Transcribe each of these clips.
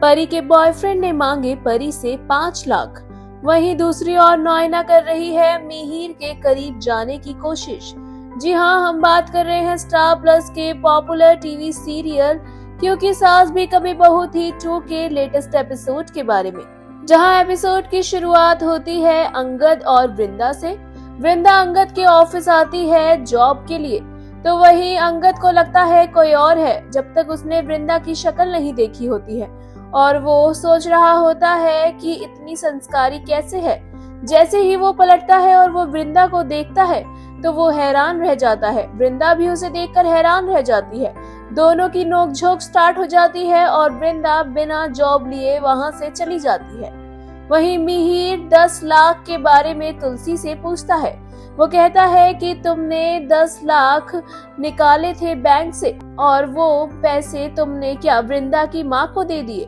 परी के बॉयफ्रेंड ने मांगे परी से 5 लाख। वहीं दूसरी ओर नॉयना कर रही है मिहिर के करीब जाने की कोशिश। जी हाँ, हम बात कर रहे हैं स्टार प्लस के पॉपुलर टीवी सीरियल क्योंकि सास भी कभी बहू थी 2 के लेटेस्ट एपिसोड के बारे में, जहां एपिसोड की शुरुआत होती है अंगद और वृंदा से। वृंदा अंगद के ऑफिस आती है जॉब के लिए, तो वहीं अंगद को लगता है कोई और है, जब तक उसने वृंदा की शक्ल नहीं देखी होती है और वो सोच रहा होता है कि इतनी संस्कारी कैसे है। जैसे ही वो पलटता है और वो वृंदा को देखता है तो वो हैरान रह जाता है। वृंदा भी उसे देखकर हैरान रह जाती है। दोनों की नोकझोंक स्टार्ट हो जाती है और वृंदा बिना जॉब लिए वहां से चली जाती है। वहीं मिहिर 10 लाख के बारे में तुलसी से पूछता है। वो कहता है कि तुमने 10 लाख निकाले थे बैंक से और वो पैसे तुमने क्या वृंदा की माँ को दे दिए?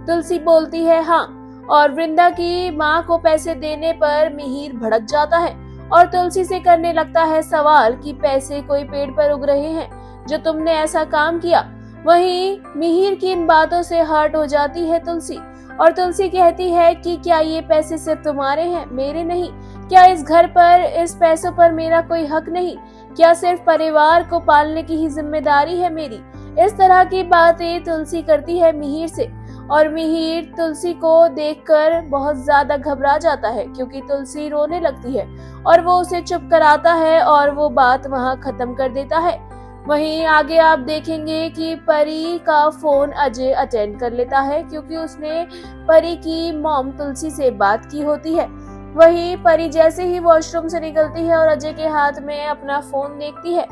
तुलसी बोलती है हाँ, और वृंदा की माँ को पैसे देने पर मिहिर भड़क जाता है और तुलसी से करने लगता है सवाल कि पैसे कोई पेड़ पर उग रहे हैं जो तुमने ऐसा काम किया। वहीं मिहिर की इन बातों से हर्ट हो जाती है तुलसी, और तुलसी कहती है कि क्या ये पैसे सिर्फ तुम्हारे हैं, मेरे नहीं? क्या इस घर पर, इस पैसों पर मेरा कोई हक नहीं? क्या सिर्फ परिवार को पालने की ही जिम्मेदारी है मेरी? इस तरह की बातें तुलसी करती है मिहिर से, और मिहिर तुलसी को देखकर बहुत ज्यादा घबरा जाता है क्योंकि तुलसी रोने लगती है और वो उसे चुप कराता है और वो बात वहां खत्म कर देता है। वहीं आगे आप देखेंगे कि परी का फोन अजय अटेंड कर लेता है क्योंकि उसने परी की मॉम तुलसी से बात की होती है। वहीं परी जैसे ही वॉशरूम से निकलती है और अजय के हाथ में अपना फोन देखती है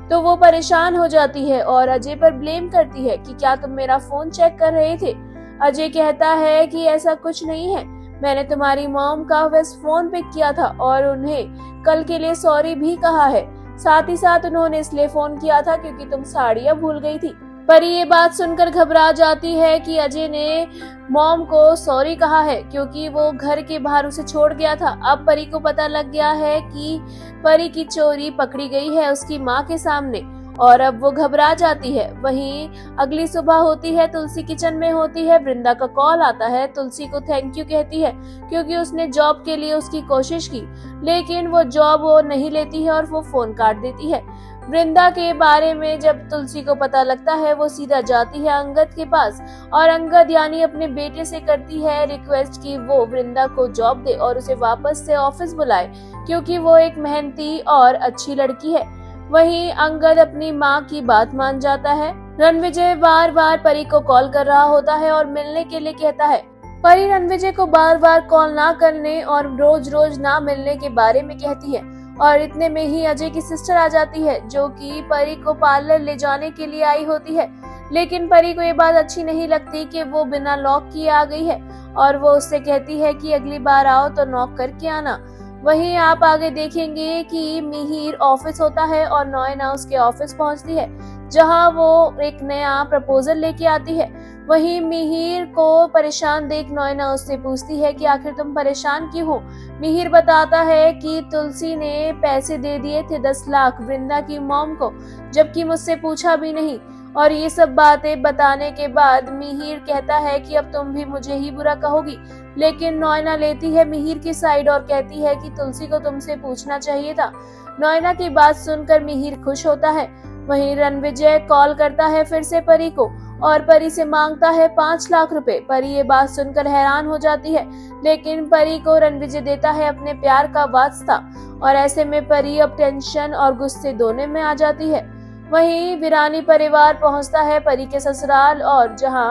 तो वो परेशान हो जाती है और अजय पर ब्लेम करती है कि क्या तुम मेरा फोन चेक कर रहे थे? अजय कहता है कि ऐसा कुछ नहीं है, मैंने तुम्हारी मॉम का बस फोन पिक किया था और उन्हें कल के लिए सॉरी भी कहा है। साथ ही साथ उन्होंने इसलिए फोन किया था क्योंकि तुम साड़ियाँ भूल गई थी। परी ये बात सुनकर घबरा जाती है कि अजय ने मॉम को सॉरी कहा है क्योंकि वो घर के बाहर उसे छोड़ गया था। अब परी को पता लग गया है कि परी की चोरी पकड़ी गई है उसकी माँ के सामने और अब वो घबरा जाती है। वहीं अगली सुबह होती है, तुलसी किचन में होती है, वृंदा का कॉल आता है, तुलसी को थैंक यू कहती है क्योंकि उसने जॉब के लिए उसकी कोशिश की, लेकिन वो जॉब वो नहीं लेती है और वो फोन काट देती है। वृंदा के बारे में जब तुलसी को पता लगता है वो सीधा जाती है अंगद के पास और अंगद यानी अपने बेटे से करती है रिक्वेस्ट कि वो वृंदा को जॉब दे और उसे वापस से ऑफिस बुलाए क्योंकि वो एक मेहनती और अच्छी लड़की है। वहीं अंगद अपनी माँ की बात मान जाता है। रणविजय बार बार परी को कॉल कर रहा होता है और मिलने के लिए कहता है। परी रणविजय को बार बार कॉल ना करने और रोज रोज ना मिलने के बारे में कहती है और इतने में ही अजय की सिस्टर आ जाती है जो कि परी को पार्लर ले जाने के लिए आई होती है, लेकिन परी को ये बात अच्छी नहीं लगती कि वो बिना लॉक किए आ गई है और वो उससे कहती है कि अगली बार आओ तो नॉक करके आना। वहीं आप आगे देखेंगे कि मिहिर ऑफिस होता है और नॉयना उसके ऑफिस पहुंचती है जहां वो एक नया प्रपोजल लेके आती है। वहीं मिहिर को परेशान देख नॉयना उससे पूछती है कि आखिर तुम परेशान क्यों हो? मिहिर बताता है कि तुलसी ने पैसे दे दिए थे 10 लाख वृंदा की मॉम को, जबकि मुझसे पूछा भी नहीं। और ये सब बातें बताने के बाद मिहिर कहता है कि अब तुम भी मुझे ही बुरा कहोगी, लेकिन नॉयना लेती है मिहिर की साइड और कहती है कि तुलसी को तुमसे पूछना चाहिए था। नॉयना की बात सुनकर मिहिर खुश होता है। वहीं रणविजय कॉल करता है फिर से परी को और परी से मांगता है 5 लाख रुपए। परी ये बात सुनकर हैरान हो जाती है, लेकिन परी को रणविजय देता है अपने प्यार का वास्ता और ऐसे में परी अब टेंशन और गुस्से दोनों में आ जाती है। वहीं वीरानी परिवार पहुंचता है परी के ससुराल और जहां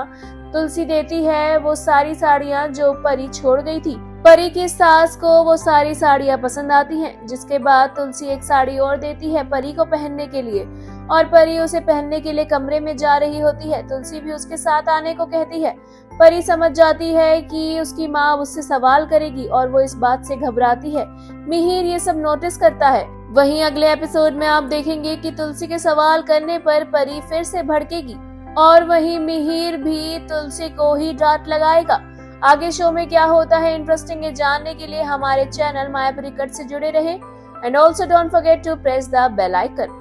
तुलसी देती है वो सारी साड़ियां जो परी छोड़ गई थी। परी की सास को वो सारी साड़ियां पसंद आती हैं, जिसके बाद तुलसी एक साड़ी और देती है परी को पहनने के लिए और परी उसे पहनने के लिए कमरे में जा रही होती है। तुलसी भी उसके साथ आने को कहती है। परी समझ जाती है कि उसकी माँ उससे सवाल करेगी और वो इस बात से घबराती है। मिहिर ये सब नोटिस करता है। वहीं अगले एपिसोड में आप देखेंगे कि तुलसी के सवाल करने पर परी फिर से भड़केगी और वहीं मिहिर भी तुलसी को ही डांट लगाएगा। आगे शो में क्या होता है इंटरेस्टिंग है जानने के लिए हमारे चैनल मायापुरी कट से जुड़े रहें and also don't forget to press the bell icon.